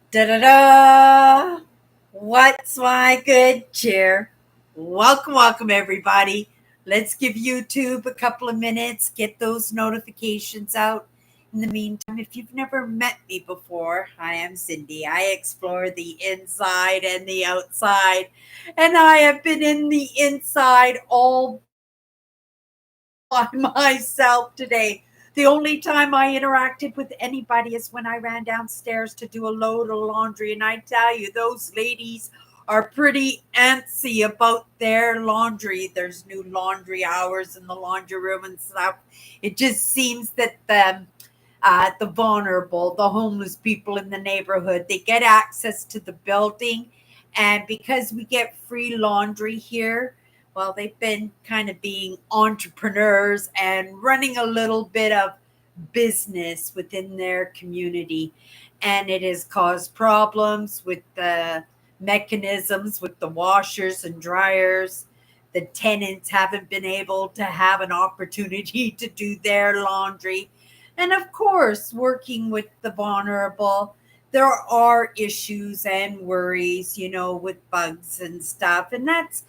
Da da da! What's my good cheer? Welcome, everybody. Let's give YouTube a couple of minutes, get those notifications out. In the meantime, if you've never met me before, I am Cindy. I explore the inside and the outside, and I have been in the inside all by myself today. The only time I interacted with anybody is when I ran downstairs to do a load of laundry. And I tell you, those ladies are pretty antsy about their laundry. There's new laundry hours in the laundry room and stuff. It just seems that the vulnerable, the homeless people in the neighborhood, they get access to the building. And because we get free laundry here, well, they've been kind of being entrepreneurs and running a little bit of business within their community. And it has caused problems with the mechanisms, with the washers and dryers. The tenants haven't been able to have an opportunity to do their laundry. And of course, working with the vulnerable, there are issues and worries, with bugs and stuff. And that's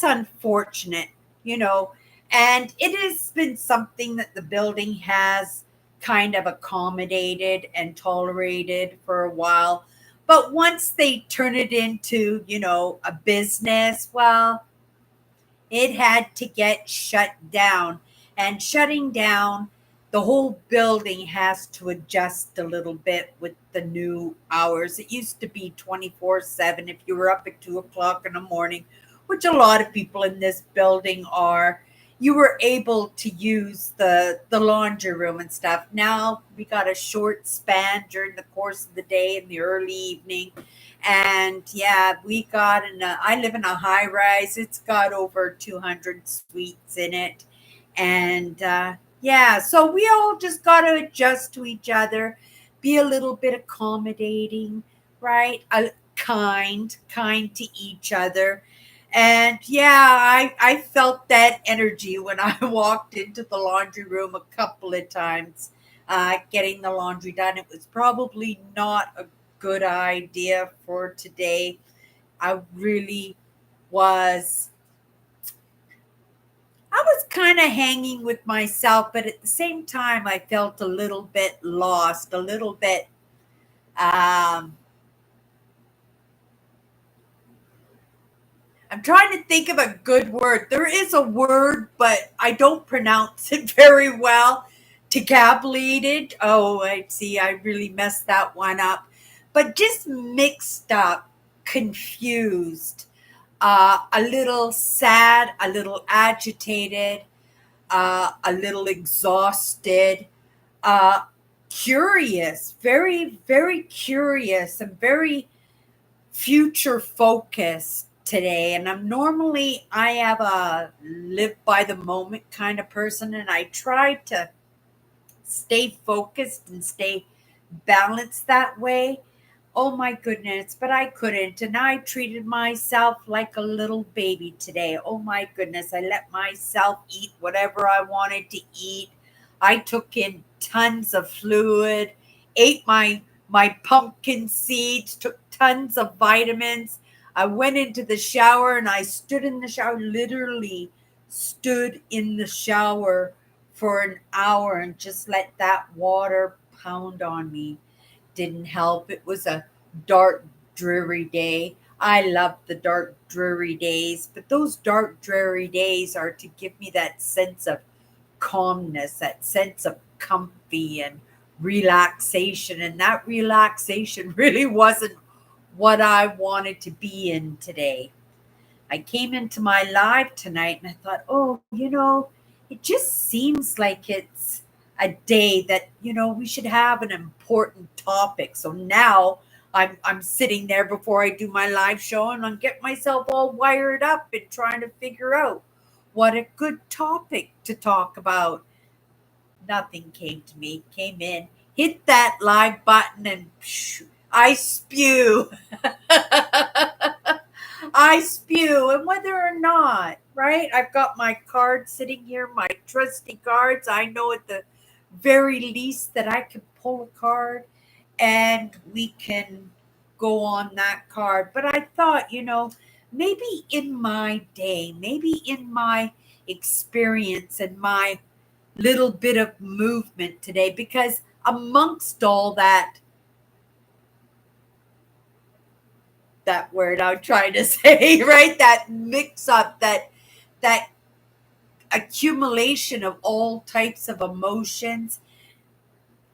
unfortunate, you know. And it has been something that the building has kind of accommodated and tolerated for a while. But once they turn it into, a business, well, it had to get shut down. And shutting down, the whole building has to adjust a little bit with the new hours. It used to be 24/7 if you were up at 2 o'clock in the morning, which a lot of people in this building are. You were able to use the laundry room and stuff. Now we got a short span during the course of the day in the early evening. And yeah, I live in a high rise. It's got over 200 suites in it. And yeah, so we all just got to adjust to each other, be a little bit accommodating, right? Kind to each other. And yeah, I felt that energy when I walked into the laundry room a couple of times, getting the laundry done. It was probably not a good idea for today. I really was. I was kind of hanging with myself, but at the same time, I felt a little bit lost, a little bit. Um, I'm trying to think of a good word. There is a word, but I don't pronounce it very well. Tabulated. Oh, I see. I really messed that one up. But just mixed up, confused, a little sad, a little agitated, a little exhausted, uh, curious, very, very curious, and very future focused today. And I have a live by the moment kind of person, and I try to stay focused and stay balanced that way. Oh my goodness, but I couldn't. And I treated myself like a little baby today. Oh my goodness, I let myself eat whatever I wanted to eat. I took in tons of fluid, ate my pumpkin seeds, took tons of vitamins. I went into the shower and I stood in the shower, literally stood in the shower for an hour and just let that water pound on me. Didn't help. It was a dark, dreary day. I love the dark, dreary days, but those dark, dreary days are to give me that sense of calmness, that sense of comfy and relaxation. And that relaxation really wasn't what I wanted to be in today. I came into my live tonight and I thought, oh, it just seems like it's a day that, we should have an important topic. So now I'm sitting there before I do my live show and I'm getting myself all wired up and trying to figure out what a good topic to talk about. Nothing came to me, came in, hit that live button, and psh, I spew. I spew. And whether or not, right? I've got my cards sitting here, my trusty cards. I know at the very least that I can pull a card and we can. go on that card. But I thought, maybe in my day, maybe in my experience and my little bit of movement today, because amongst all that word I'm trying to say, right? That mix up, that accumulation of all types of emotions.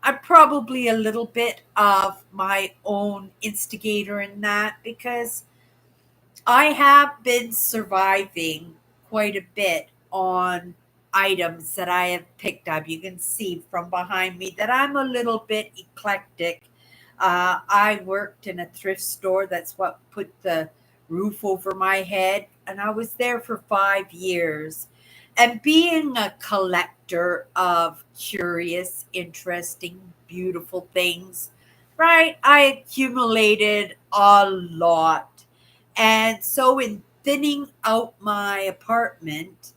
I'm probably a little bit of my own instigator in that, because I have been surviving quite a bit on items that I have picked up. You can see from behind me that I'm a little bit eclectic. I worked in a thrift store. That's what put the roof over my head. And I was there for 5 years. And being a collector of curious, interesting, beautiful things, right? I accumulated a lot. And so, in thinning out my apartment,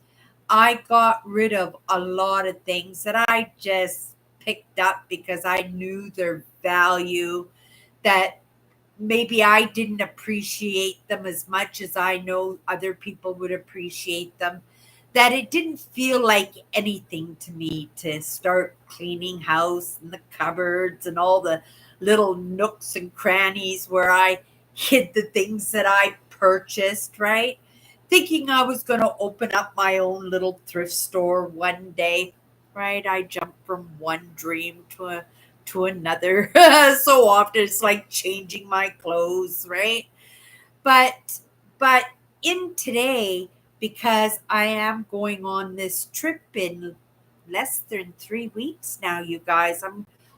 I got rid of a lot of things that I just picked up because I knew their value, that maybe I didn't appreciate them as much as I know other people would appreciate them. That it didn't feel like anything to me to start cleaning house and the cupboards and all the little nooks and crannies where I hid the things that I purchased, right? Thinking I was going to open up my own little thrift store one day, right? I jumped from one dream to another. So often it's like changing my clothes, right? But in today, because I am going on this trip in less than 3 weeks now, you guys,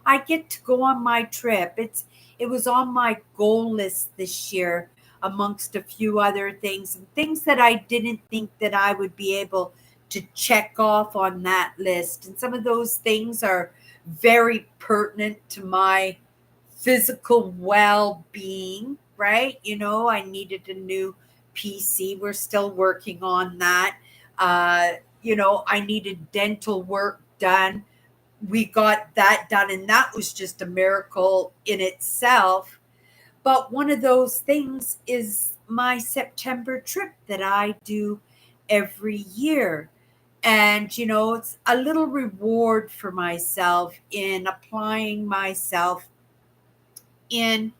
I get to go on my trip. It was on my goal list this year, amongst a few other things, and things that I didn't think that I would be able to check off on that list. And some of those things are very pertinent to my physical well-being, right? I needed a new PC. We're still working on that. I needed dental work done. We got that done, and that was just a miracle in itself. But one of those things is my September trip that I do every year. And, it's a little reward for myself in applying myself in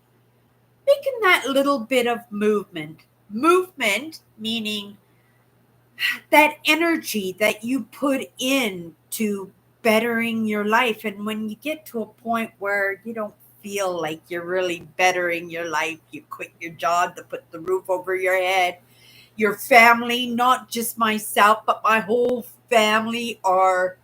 making that little bit of movement. Movement meaning that energy that you put in to bettering your life. And when you get to a point where you don't feel like you're really bettering your life, you quit your job to put the roof over your head. Your family, not just myself, but my whole family are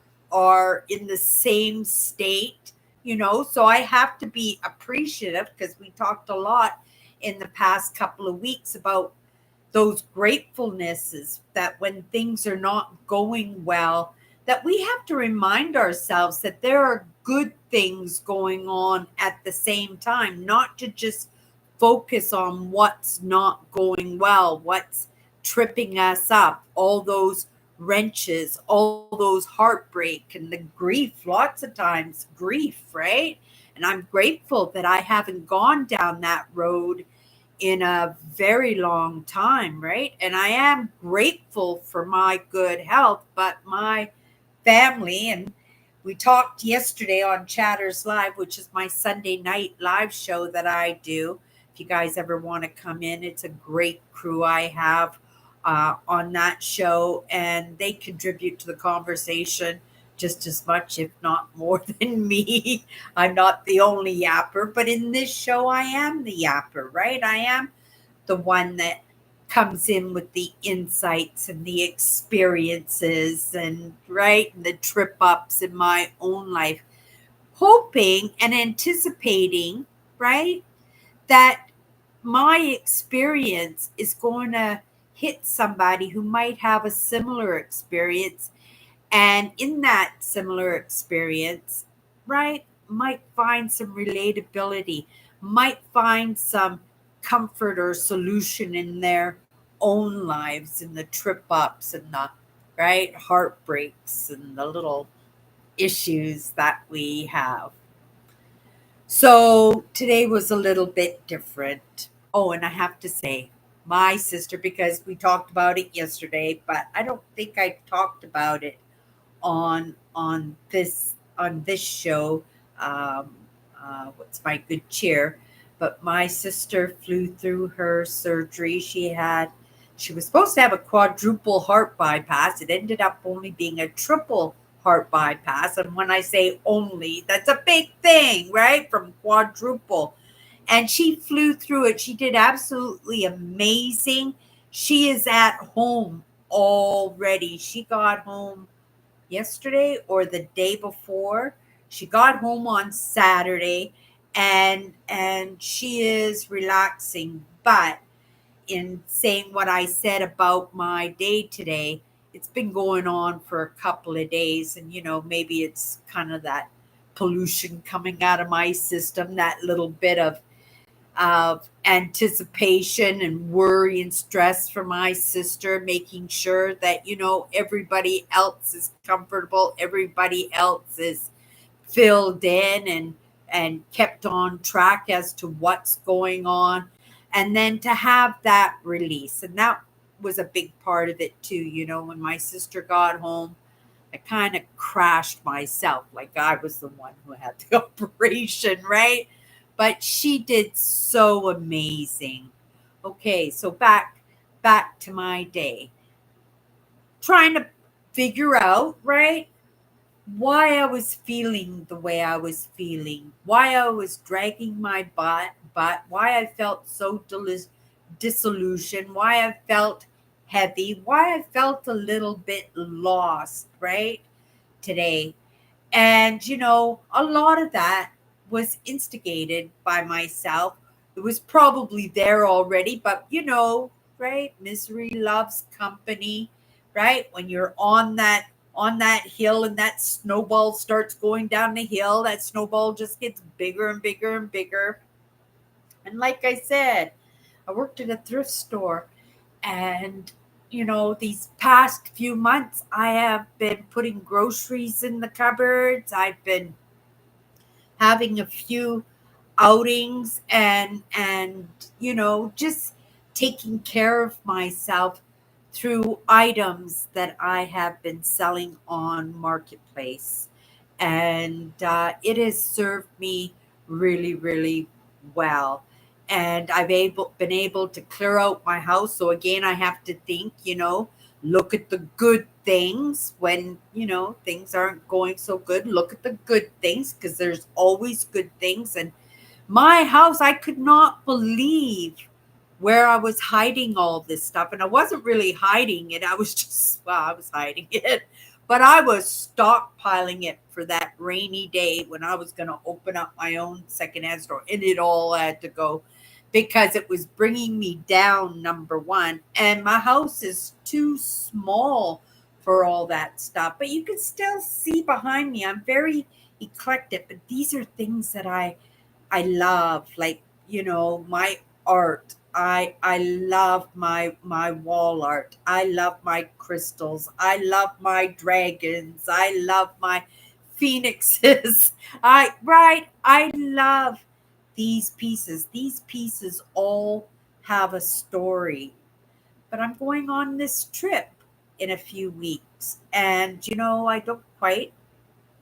in the same state, so I have to be appreciative, because we talked a lot in the past couple of weeks about those gratefulnesses, that when things are not going well, that we have to remind ourselves that there are good things going on at the same time, not to just focus on what's not going well, what's tripping us up, all those wrenches, all those heartbreak and the grief, lots of times grief, right? And I'm grateful that I haven't gone down that road in a very long time, right? And I am grateful for my good health, but my family, and we talked yesterday on Chatters Live, which is my Sunday night live show that I do. If you guys ever want to come in, it's a great crew I have on that show, and they contribute to the conversation just as much, if not more, than me. I'm not the only yapper, but in this show, I am the yapper, right? I am the one that comes in with the insights and the experiences, and right, and the trip ups in my own life, hoping and anticipating, right, that my experience is going to hit somebody who might have a similar experience, and in that similar experience, right, might find some relatability, might find some comfort or solution in their own lives, in the trip ups and the right heartbreaks and the little issues that we have. So today was a little bit different. Oh, and I have to say, my sister, because we talked about it yesterday, but I don't think I talked about it on this show. Um, what's my good cheer? But my sister flew through her surgery. She was supposed to have a quadruple heart bypass. It ended up only being a triple heart bypass. And when I say only, that's a big thing, right? From quadruple. And she flew through it. She did absolutely amazing. She is at home already. She got home yesterday or the day before. She got home on Saturday, and she is relaxing. But in saying what I said about my day today, it's been going on for a couple of days, and maybe it's kind of that pollution coming out of my system, that little bit of anticipation and worry and stress for my sister, making sure that everybody else is comfortable, everybody else is filled in and kept on track as to what's going on, and then to have that release. And that was a big part of it too. When my sister got home, I kind of crashed myself, like I was the one who had the operation, right? But she did so amazing. Okay, so back to my day. Trying to figure out, right, why I was feeling the way I was feeling, why I was dragging my butt, why I felt so disillusioned, why I felt heavy, why I felt a little bit lost, right, today. And, a lot of that was instigated by myself. It was probably there already, but, right? Misery loves company, right? When you're on that hill and that snowball starts going down the hill, that snowball just gets bigger and bigger and bigger. And like I said, I worked at a thrift store, and these past few months I have been putting groceries in the cupboards. I've been having a few outings, and just taking care of myself through items that I have been selling on marketplace. And it has served me really, really well. And been able to clear out my house. So again, I have to think, look at the good things when things aren't going so good. Look at the good things, because there's always good things. And my house, I could not believe where I was hiding all this stuff. And I wasn't really hiding it. I was just, well, I was hiding it, but I was stockpiling it for that rainy day when I was going to open up my own secondhand store. And it all had to go because it was bringing me down, number one. And my house is too small for all that stuff. But you can still see behind me, I'm very eclectic. But these are things that I love, like, my art. I love my wall art. I love my crystals. I love my dragons. I love my phoenixes. I love these pieces. These pieces all have a story. But I'm going on this trip in a few weeks, and I don't quite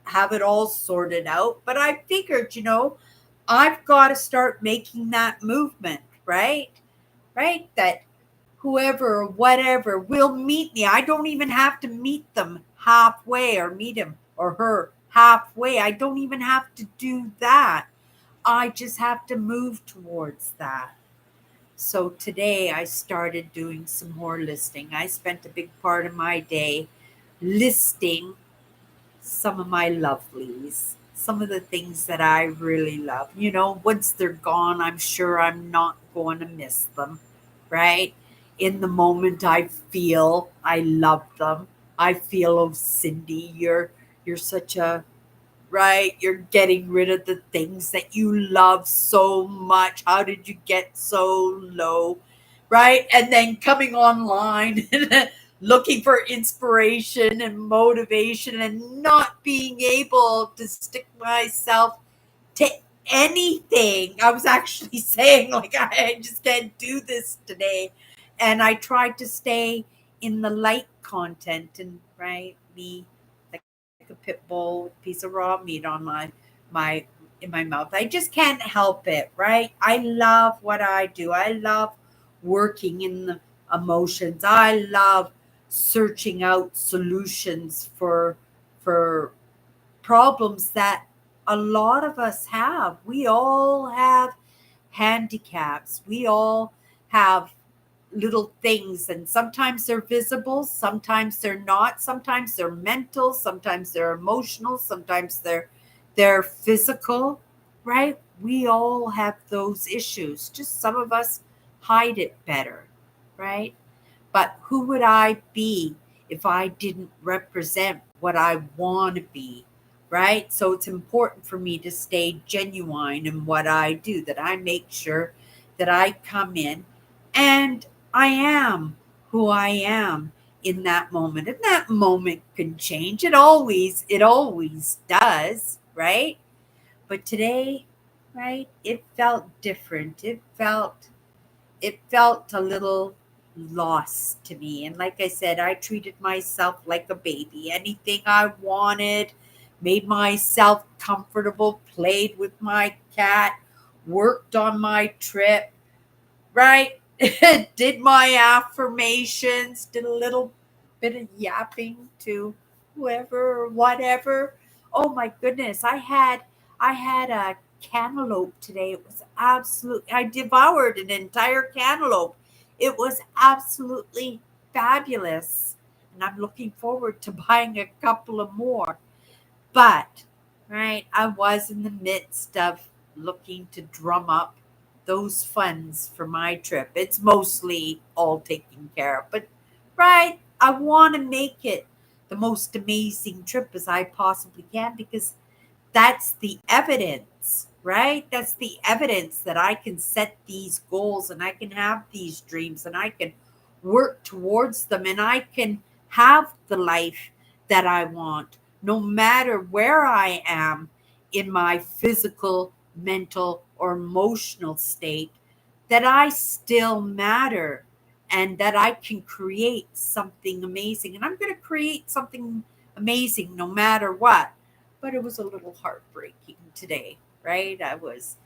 have it all sorted out, but I figured, I've got to start making that movement, right? Right? That whoever or whatever will meet me. I don't even have to meet them halfway or meet him or her halfway. I don't even have to do that. I just have to move towards that. So today I started doing some more listing. I spent a big part of my day listing some of my lovelies, some of the things that I really love. Once they're gone, I'm sure I'm not going to miss them, right? In the moment, I feel I love them. I feel, oh, Cindy, you're such a right. You're getting rid of the things that you love so much. How did you get so low? Right. And then coming online and looking for inspiration and motivation and not being able to stick myself to anything. I was actually saying, like, I just can't do this today. And I tried to stay in the light content and, right, me like a pit bull with a piece of raw meat on my in my mouth. I just can't help it, right? I love what I do. I love working in the emotions. I love searching out solutions for problems that a lot of us have. We all have handicaps. We all have little things, and sometimes they're visible, sometimes they're not, sometimes they're mental, sometimes they're emotional, sometimes they're physical, right? We all have those issues. Just some of us hide it better, right? But who would I be if I didn't represent what I want to be, right? So it's important for me to stay genuine in what I do, that I make sure that I come in and I am who I am in that moment. And that moment can change. It always does, right? But today, right, it felt different. It felt a little lost to me. And like I said, I treated myself like a baby. Anything I wanted, made myself comfortable, played with my cat, worked on my trip, right? Did my affirmations, did a little bit of yapping to whoever or whatever. Oh my goodness, I had a cantaloupe today. It was absolutely, I devoured an entire cantaloupe. It was absolutely fabulous. And I'm looking forward to buying a couple of more. But, right, I was in the midst of looking to drum up those funds for my trip. It's mostly all taken care of. But, right, I want to make it the most amazing trip as I possibly can, because that's the evidence, right? That's the evidence that I can set these goals and I can have these dreams and I can work towards them and I can have the life that I want, no matter where I am in my physical, mental, or emotional state, that I still matter and that I can create something amazing. And I'm going to create something amazing no matter what. But it was a little heartbreaking today, right? I was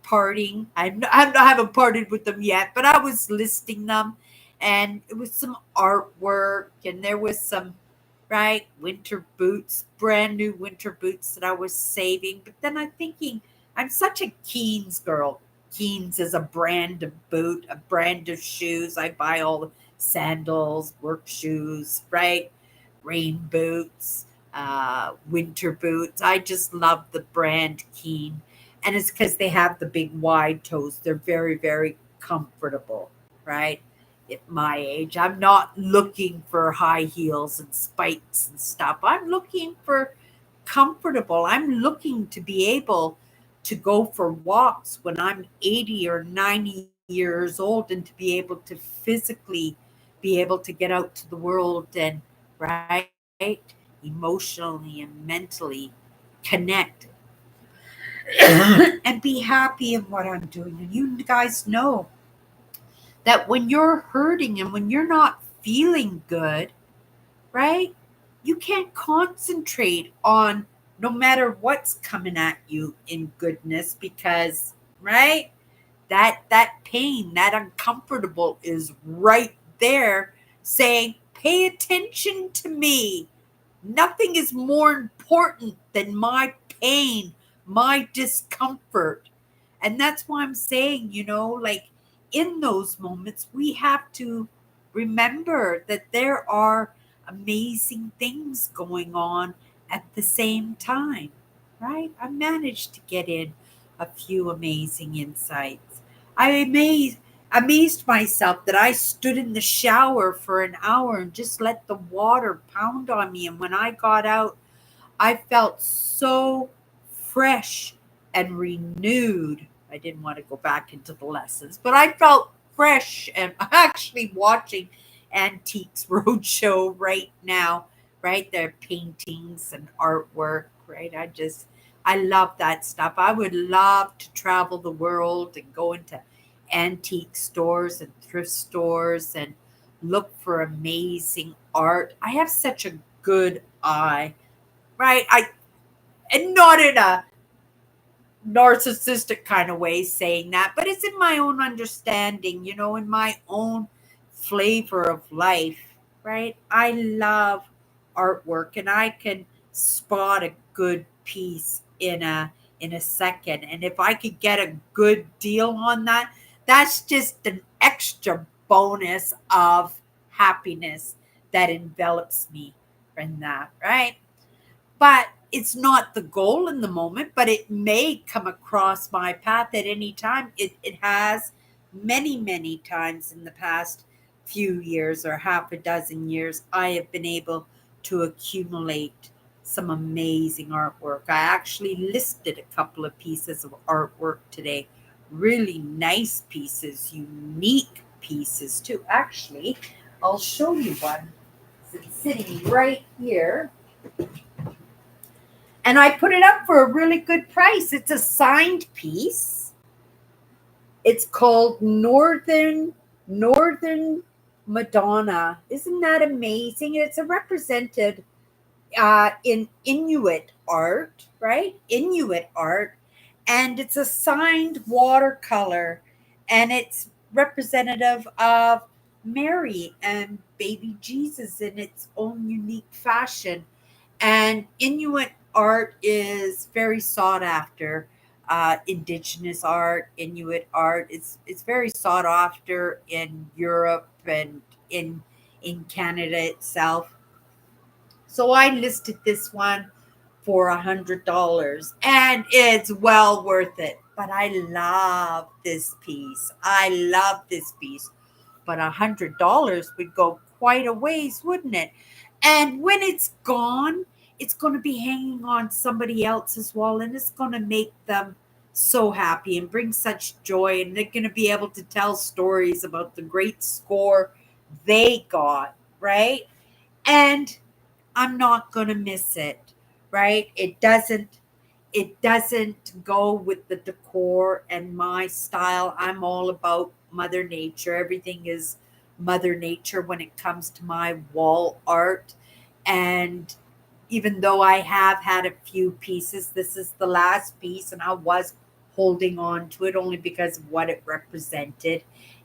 partying. I haven't partied with them yet, but I was listing them, and it was some artwork, and there was some, right, winter boots, brand new winter boots that I was saving. But then I'm thinking, I'm such a Keens girl. Keens is a brand of boot, a brand of shoes. I buy all the sandals, work shoes, right? Rain boots, winter boots. I just love the brand Keen. And it's because they have the big wide toes. They're very, very comfortable, right? At my age, I'm not looking for high heels and spikes and stuff. I'm looking for comfortable. I'm looking to be able to go for walks when I'm 80 or 90 years old and to be able to physically be able to get out to the world and, right, emotionally and mentally connect and be happy in what I'm doing. And you guys know that when you're hurting and when you're not feeling good, right? You can't concentrate on no matter what's coming at you in goodness because, right? That pain, that uncomfortable is right there saying, "Pay attention to me. Nothing is more important than my pain, my discomfort." And that's why I'm saying, like in those moments, we have to remember that there are amazing things going on at the same time, right? I managed to get in a few amazing insights. I amazed myself that I stood in the shower for an hour and just let the water pound on me. And when I got out, I felt so fresh and renewed. I didn't want to go back into the lessons, but I felt fresh. And I'm actually watching Antiques Roadshow right now, right? Their paintings and artwork, right? I love that stuff. I would love to travel the world and go into antique stores and thrift stores and look for amazing art. I have such a good eye, right? And not in a narcissistic kind of way saying that, but it's in my own understanding, in my own flavor of life, right? I love artwork and I can spot a good piece in a second. And if I could get a good deal on that, that's just an extra bonus of happiness that envelops me in that, right? But it's not the goal in the moment, but it may come across my path at any time. It has many, many times in the past few years or half a dozen years. I have been able to accumulate some amazing artwork. I actually listed a couple of pieces of artwork today. Really nice pieces, unique pieces too. Actually, I'll show you one. It's sitting right here, and I put it up for a really good price. It's a signed piece. It's called Northern Madonna. Isn't that amazing? It's a represented in Inuit art, right? Inuit art, and it's a signed watercolor, and it's representative of Mary and baby Jesus in its own unique fashion. And Inuit art is very sought after. Indigenous art, Inuit art, it's very sought after in Europe and in Canada itself. So I listed this one for $100, and it's well worth it. But I love this piece. I love this piece. But $100 would go quite a ways, wouldn't it? And when it's gone, it's going to be hanging on somebody else's wall, and it's going to make them so happy and bring such joy. And they're going to be able to tell stories about the great score they got, right? And I'm not going to miss it, right? It doesn't go with the decor and my style. I'm all about mother nature. Everything is mother nature when it comes to my wall art. And even though I have had a few pieces, this is the last piece, and I was holding on to it only because of what it represented.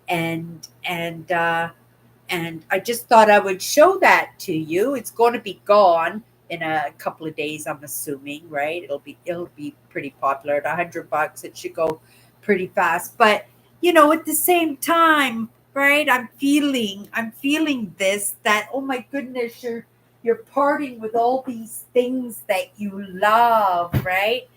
And I just thought I would show that to you. It's going to be gone in a couple of days, I'm assuming, right? It'll be pretty popular. At $100, it should go pretty fast. But at the same time, right? I'm feeling this, that oh my goodness, you're parting with all these things that you love, right?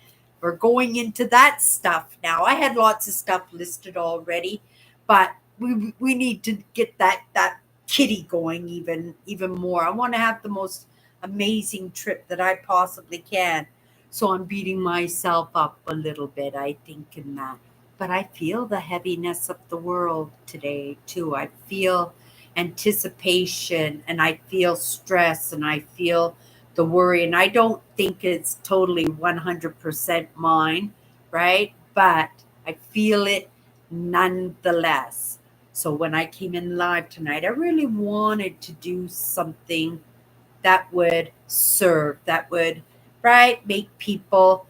We're going into that stuff now. I had lots of stuff listed already, but we need to get that kitty going even more. I want to have the most amazing trip that I possibly can. So I'm beating myself up a little bit, I think, in that. But I feel the heaviness of the world today too. I feel anticipation, and I feel stress, and I feel the worry. And I don't think it's totally 100% mine, right? But I feel it nonetheless. So when I came in live tonight, I really wanted to do something that would serve, that would, right, make people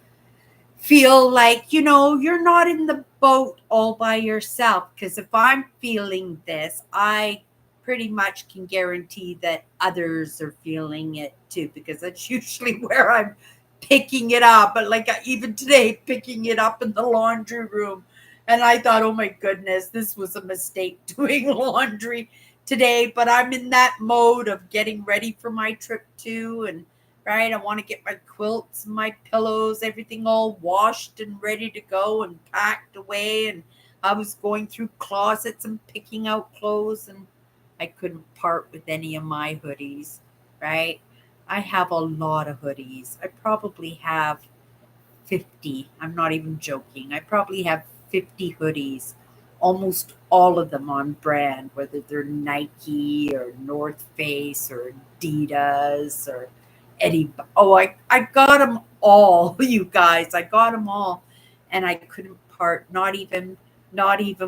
feel like, you're not in the boat all by yourself. Because if I'm feeling this, I pretty much can guarantee that others are feeling it too, because that's usually where I'm picking it up. But like even today, picking it up in the laundry room. And I thought, oh my goodness, this was a mistake doing laundry today. But I'm in that mode of getting ready for my trip too. And right, I want to get my quilts, my pillows, everything all washed and ready to go and packed away. And I was going through closets and picking out clothes, and I couldn't part with any of my hoodies, right? I have a lot of hoodies. I probably have 50. I'm not even joking. I probably have 50 hoodies, almost all of them on brand, whether they're Nike or North Face or Adidas or I got them all, you guys. I got them all, and I couldn't part. Not even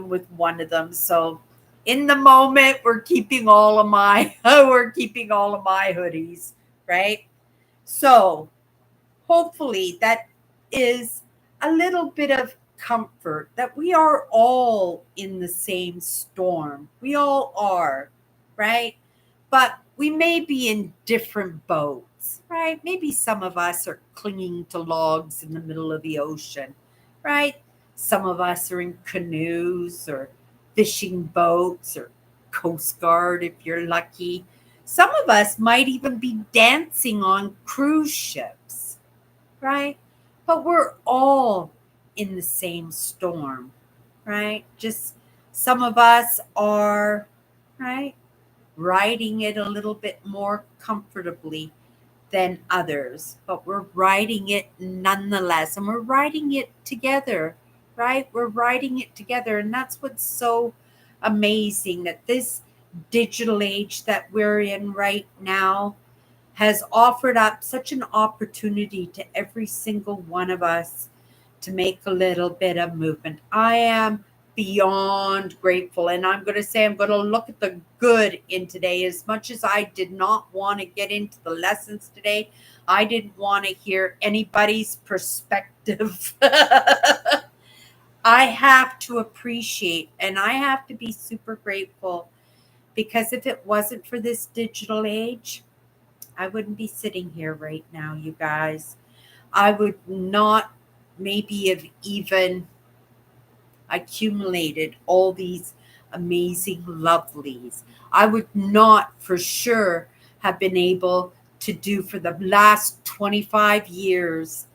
with one of them. So, in the moment, we're keeping all of my hoodies, right? So, hopefully that is a little bit of comfort that we are all in the same storm. We all are, right? But we may be in different boats, right? Maybe some of us are clinging to logs in the middle of the ocean, right? Some of us are in canoes or fishing boats or Coast Guard if you're lucky. Some of us might even be dancing on cruise ships, right? But we're all in the same storm, right? Just some of us are, right, riding it a little bit more comfortably than others, but we're riding it nonetheless, and we're riding it together, right? We're riding it together, and that's what's so amazing that this digital age that we're in right now has offered up such an opportunity to every single one of us to make a little bit of movement. I am beyond grateful. And I'm going to say, I'm going to look at the good in today. As much as I did not want to get into the lessons today, I didn't want to hear anybody's perspective. I have to appreciate and I have to be super grateful, because if it wasn't for this digital age, I wouldn't be sitting here right now, you guys. I would not maybe have even accumulated all these amazing lovelies. I would not for sure have been able to do for the last 25 years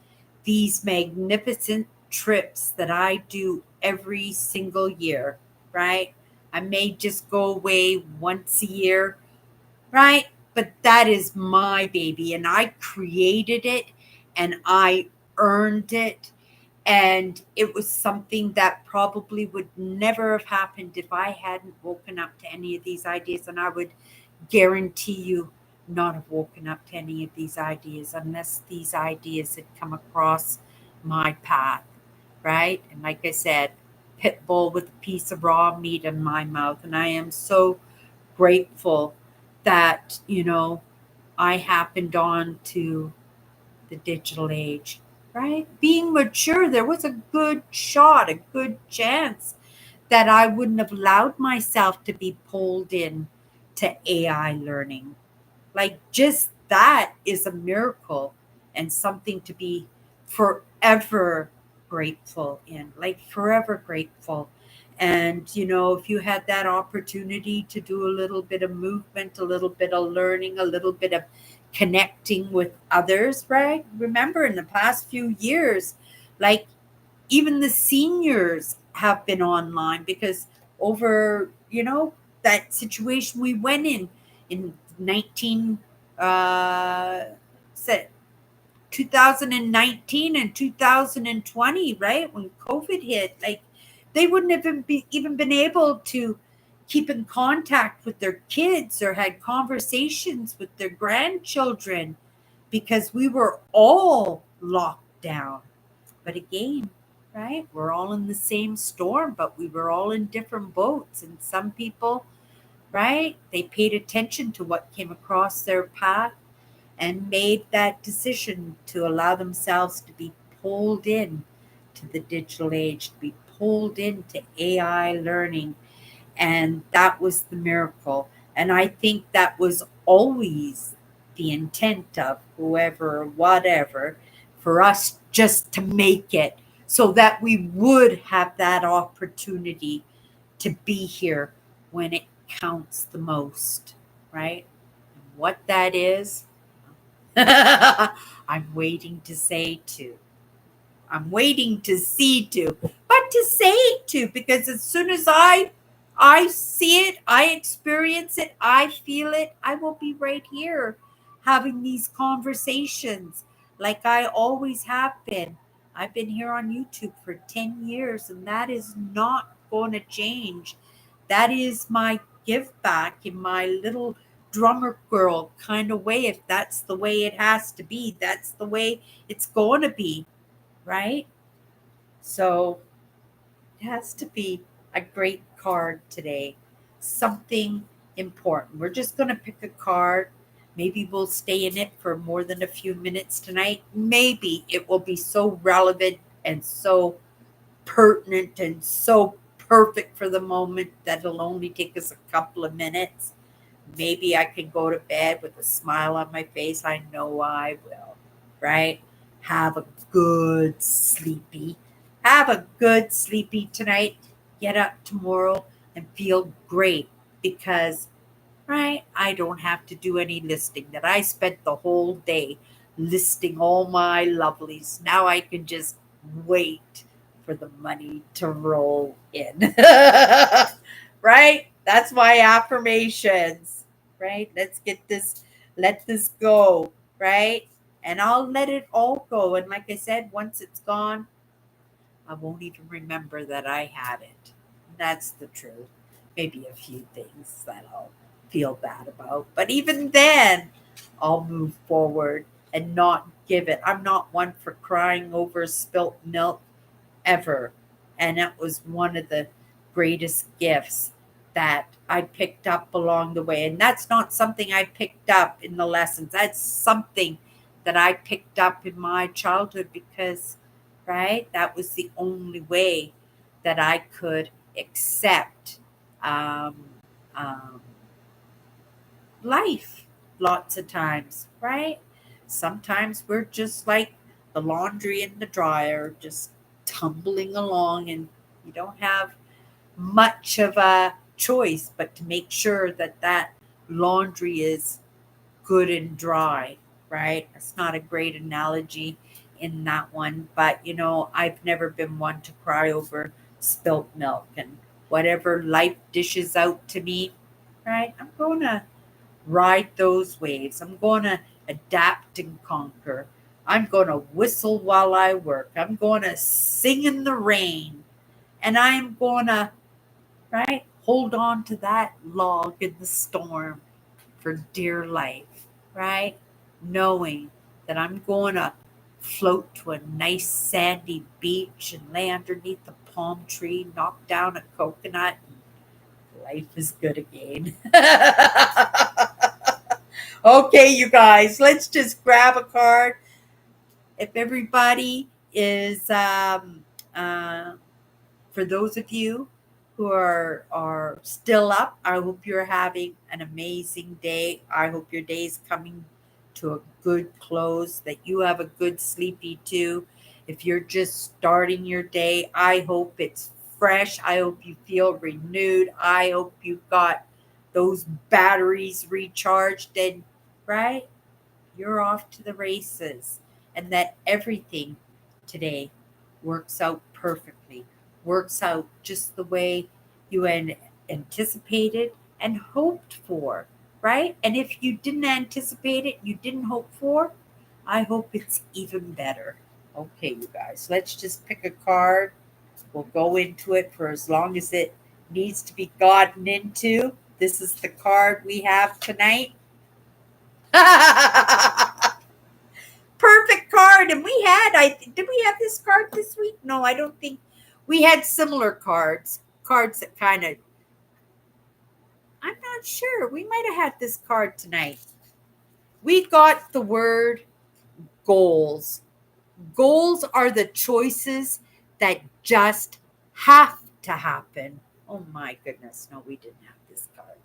these magnificent trips that I do every single year, right? I may just go away once a year, right? But that is my baby, and I created it and I earned it. And it was something that probably would never have happened if I hadn't woken up to any of these ideas. And I would guarantee you not have woken up to any of these ideas unless these ideas had come across my path, right? And like I said, pit bull with a piece of raw meat in my mouth. And I am so grateful that, I happened on to the digital age, right? Being mature, there was a good shot, a good chance that I wouldn't have allowed myself to be pulled in to AI learning. Like, just that is a miracle and something to be forever grateful in, like forever grateful. And, if you had that opportunity to do a little bit of movement, a little bit of learning, a little bit of connecting with others, right? Remember, in the past few years, like, even the seniors have been online because over, that situation we went in 19 said 2019 and 2020, right, when COVID hit. Like, they wouldn't have even been able to keep in contact with their kids or had conversations with their grandchildren because we were all locked down. But again, right, we're all in the same storm, but we were all in different boats. And some people, right, they paid attention to what came across their path and made that decision to allow themselves to be pulled in to the digital age, to be pulled into AI learning. And that was the miracle. And I think that was always the intent of whoever or whatever, for us just to make it so that we would have that opportunity to be here when it counts the most, right? What that is, I'm waiting to say to. I'm waiting to see to, but to say to, because as soon as I see it, I experience it, I feel it, I will be right here having these conversations like I always have been. I've been here on YouTube for 10 years, and that is not going to change. That is my give back in my little drummer girl kind of way. If that's the way it has to be, that's the way it's going to be, right? So it has to be a great card today. Something important. We're just going to pick a card. Maybe we'll stay in it for more than a few minutes tonight. Maybe it will be so relevant and so pertinent and so perfect for the moment that it'll only take us a couple of minutes. Maybe I can go to bed with a smile on my face. I know I will, right? Have a good sleepy. Have a good sleepy tonight. Get up tomorrow and feel great because, right, I don't have to do any listing. That I spent the whole day listing all my lovelies. Now I can just wait for the money to roll in. Right? That's my affirmations. Right? Let's get this, let this go. Right? And I'll let it all go. And like I said, once it's gone, I won't even remember that I had it. That's the truth. Maybe a few things that I'll feel bad about. But even then, I'll move forward and not give it. I'm not one for crying over spilt milk ever. And that was one of the greatest gifts that I picked up along the way. And that's not something I picked up in the lessons. That's something that I picked up in my childhood because, right, that was the only way that I could accept um, um, life lots of times, right? Sometimes we're just like the laundry in the dryer, just tumbling along, and you don't have much of a choice but to make sure that that laundry is good and dry, right? It's not a great analogy in that one, but I've never been one to cry over spilt milk and whatever life dishes out to me, right? I'm going to ride those waves. I'm going to adapt and conquer. I'm going to whistle while I work. I'm going to sing in the rain. And I'm going to, right, hold on to that log in the storm for dear life, right? Knowing that I'm going to float to a nice sandy beach and lay underneath a palm tree, knock down a coconut, and life is good again. Okay, you guys, let's just grab a card. If everybody is, uh, for those of you who are still up, I hope you're having an amazing day. I hope your day is coming to a good close, that you have a good sleepy too. If you're just starting your day, I hope it's fresh. I hope you feel renewed. I hope you've got those batteries recharged and right, you're off to the races, and that everything today works out perfectly, works out just the way you anticipated and hoped for, right? And if you didn't anticipate it, you didn't hope for, I hope it's even better. Okay, you guys, let's just pick a card. We'll go into it for as long as it needs to be gotten into. This is the card we have tonight. Perfect card. And did we have this card this week? No, I don't think we had similar cards. Cards that kind of, I'm not sure. We might have had this card tonight. We got the word goals. Goals are the choices that just have to happen. Oh my goodness. No, we didn't have this card.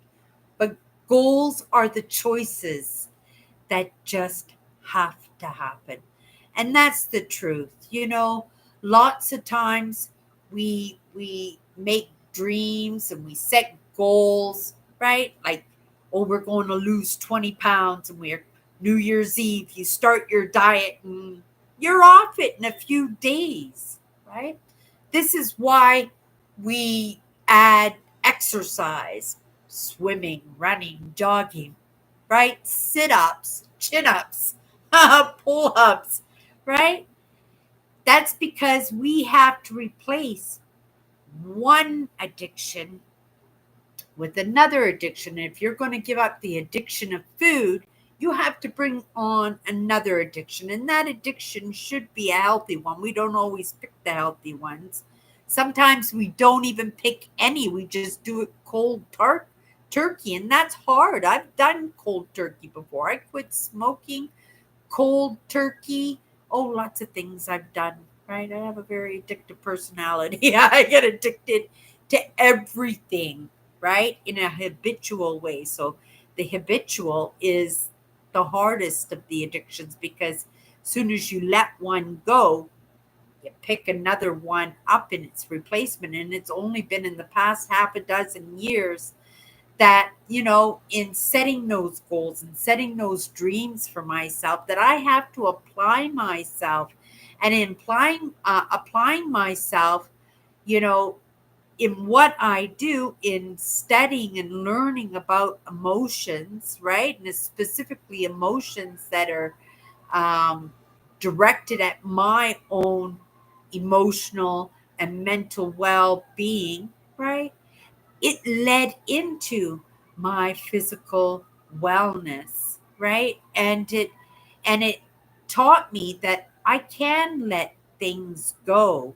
But goals are the choices that just have to happen. And that's the truth. Lots of times we make dreams and we set goals, right? Like, oh, we're going to lose 20 pounds and we're New Year's Eve, you start your diet and you're off it in a few days, right? This is why we add exercise, swimming, running, jogging, right? Sit ups, chin ups, pull ups, right? That's because we have to replace one addiction with another addiction. And if you're going to give up the addiction of food, you have to bring on another addiction. And that addiction should be a healthy one. We don't always pick the healthy ones. Sometimes we don't even pick any. We just do it cold turkey. And that's hard. I've done cold turkey before. I quit smoking cold turkey. Oh, lots of things I've done, right? I have a very addictive personality. I get addicted to everything, right? In a habitual way. So the habitual is the hardest of the addictions because as soon as you let one go, you pick another one up in its replacement. And it's only been in the past half a dozen years that, in setting those goals and setting those dreams for myself, that I have to apply myself. And in applying myself, you know, in what I do in studying and learning about emotions, right? And specifically emotions that are um, directed at my own emotional and mental well being, right? It led into my physical wellness, right? And it taught me that I can let things go.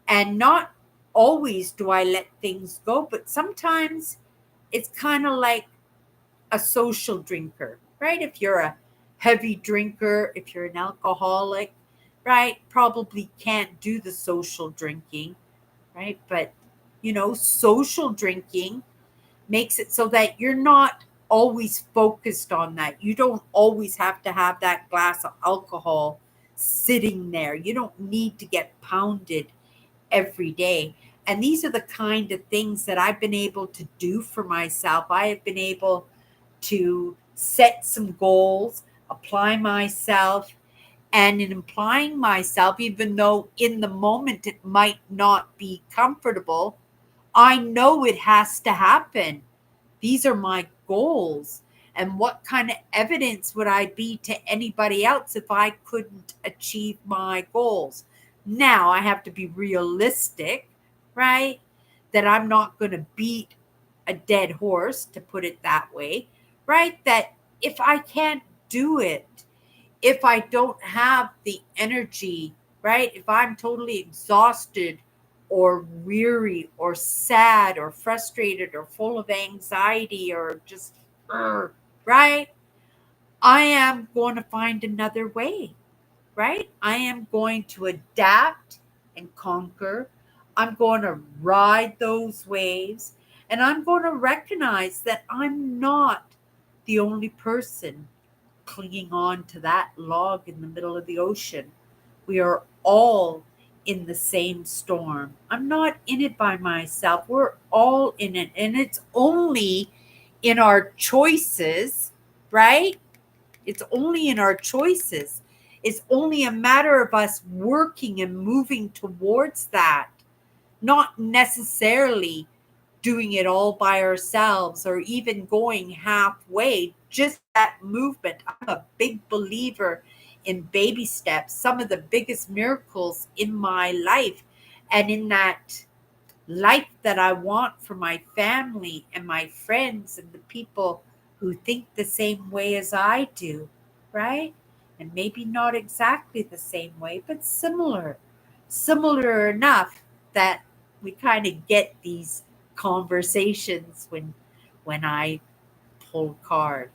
And not always do I let things go, but sometimes it's kind of like a social drinker, right? If you're a heavy drinker, if you're an alcoholic, right, probably can't do the social drinking, right? But social drinking makes it so that you're not always focused on that. You don't always have to have that glass of alcohol sitting there. You don't need to get pounded every day. And these are the kind of things that I've been able to do for myself. I have been able to set some goals, apply myself, and in applying myself, even though in the moment it might not be comfortable, I know it has to happen. These are my goals. And what kind of evidence would I be to anybody else if I couldn't achieve my goals? Now I have to be realistic, right? That I'm not going to beat a dead horse, to put it that way, right? That if I can't do it, if I don't have the energy, right? If I'm totally exhausted or weary or sad or frustrated or full of anxiety or just, right? I am going to find another way, right? I am going to adapt and conquer. I'm going to ride those waves and I'm going to recognize that I'm not the only person clinging on to that log in the middle of the ocean. We are all in the same storm. I'm not in it by myself. We're all in it. And it's only in our choices, right? It's only in our choices. It's only a matter of us working and moving towards that, not necessarily doing it all by ourselves or even going halfway, just that movement. I'm a big believer in baby steps, some of the biggest miracles in my life and in that life that I want for my family and my friends and the people who think the same way as I do, right? And maybe not exactly the same way, but similar enough that we kind of get these conversations when I pull card,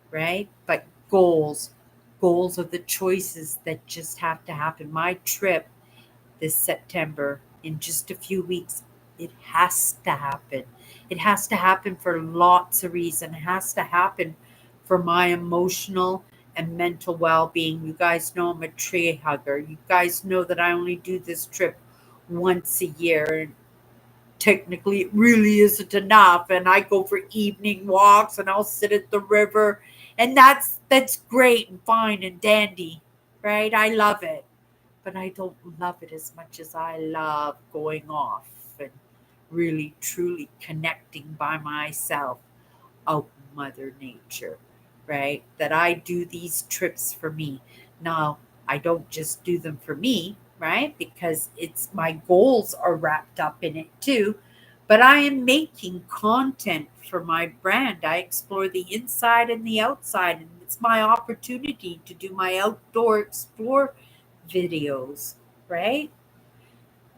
right? But goals are the choices that just have to happen. My trip this September in just a few weeks. It has to happen. It has to happen for lots of reasons. It has to happen for my emotional and mental well being. You guys know I'm a tree hugger. You guys know that I only do this trip once a year. And technically, it really isn't enough. And I go for evening walks and I'll sit at the river. And that's great and fine and dandy, right? I love it, but I don't love it as much as I love going off and really truly connecting by myself out in Mother Nature, right? That I do these trips for me. Now, I don't just do them for me, right? Because it's my goals are wrapped up in it too. But I am making content for my brand. I explore the inside and the outside, and it's my opportunity to do my outdoor explore videos, right?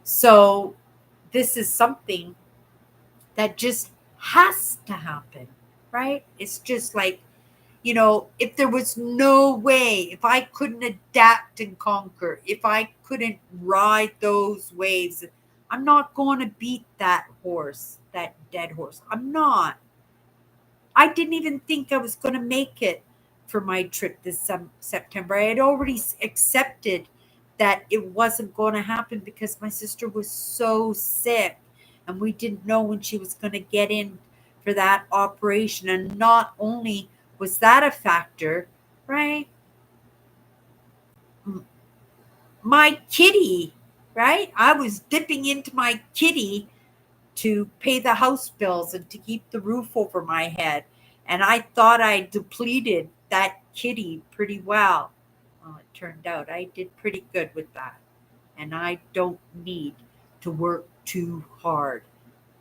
So this is something that just has to happen, right? It's just like, if there was no way, if I couldn't adapt and conquer, if I couldn't ride those waves, I'm not going to beat that horse, that dead horse. I'm not. I didn't even think I was going to make it for my trip this September. I had already accepted that it wasn't going to happen because my sister was so sick and we didn't know when she was going to get in for that operation. And not only was that a factor, right? M- My kitty, right? I was dipping into my kitty to pay the house bills and to keep the roof over my head. And I thought I depleted that kitty pretty well. Well, it turned out I did pretty good with that. And I don't need to work too hard.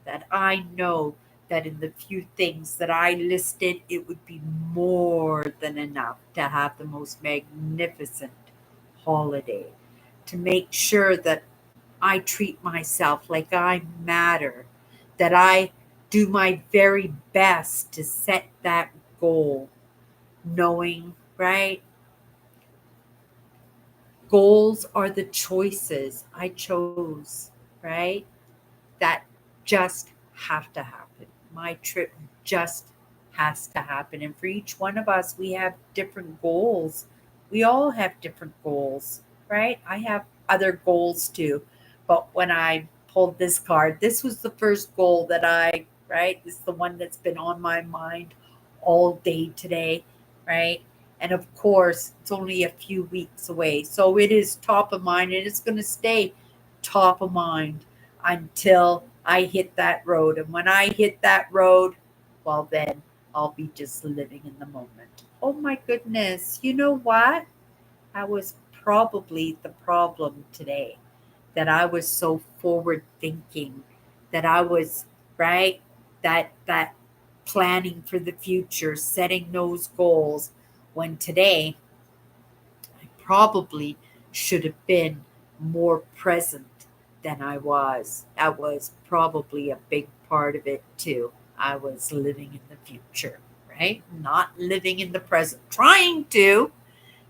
That I know that in the few things that I listed, it would be more than enough to have the most magnificent holiday. To make sure that I treat myself like I matter, that I do my very best to set that goal, knowing, right? Goals are the choices I chose, right? That just have to happen. My trip just has to happen. And for each one of us, we have different goals. We all have different goals, right? I have other goals too. But when I pulled this card, this was the first goal that right? This is the one that's been on my mind all day today, right? And of course, it's only a few weeks away. So it is top of mind and it's going to stay top of mind until I hit that road. And when I hit that road, well, then I'll be just living in the moment. Oh my goodness. You know what? That was probably the problem today, that I was so forward thinking, that I was, right? That planning for the future, setting those goals, when today I probably should have been more present than I was. That was probably a big part of it too. I was living in the future, right? Not living in the present, trying to,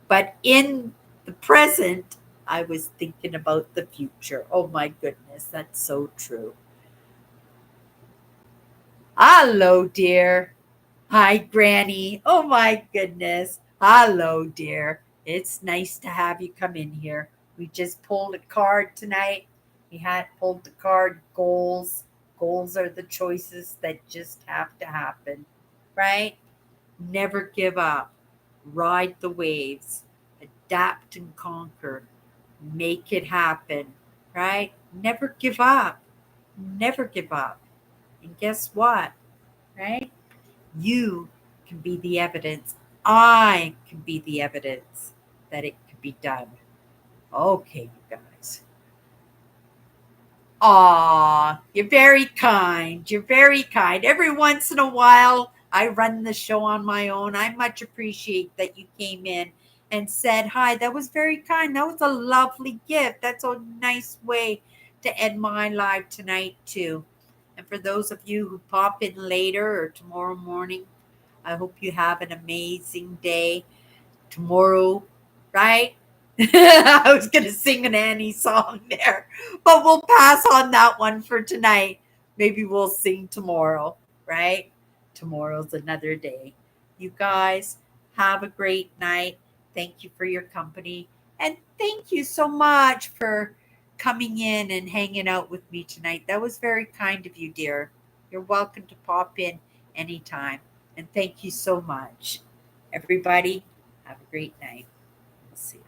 but in the present, I was thinking about the future. Oh my goodness, that's so true. Hello, dear. Hi, Granny. Oh my goodness. Hello, dear. It's nice to have you come in here. We just pulled a card tonight. We had pulled the card goals. Goals are the choices that just have to happen, right? Never give up. Ride the waves. Adapt and conquer. Make it happen, right? Never give up. Never give up. And guess what, right? You can be the evidence. I can be the evidence that it could be done. Okay, you guys. Aw, you're very kind. You're very kind. Every once in a while, I run the show on my own. I much appreciate that you came in and said hi. That was very kind. That was a lovely gift. That's a nice way to end my live tonight, too. And for those of you who pop in later or tomorrow morning, I hope you have an amazing day tomorrow, right? I was going to sing an Annie song there, but we'll pass on that one for tonight. Maybe we'll sing tomorrow, right? Tomorrow's another day. You guys have a great night. Thank you for your company. And thank you so much for coming in and hanging out with me tonight. That was very kind of you, dear. You're welcome to pop in anytime. And thank you so much. Everybody, have a great night. We'll see you.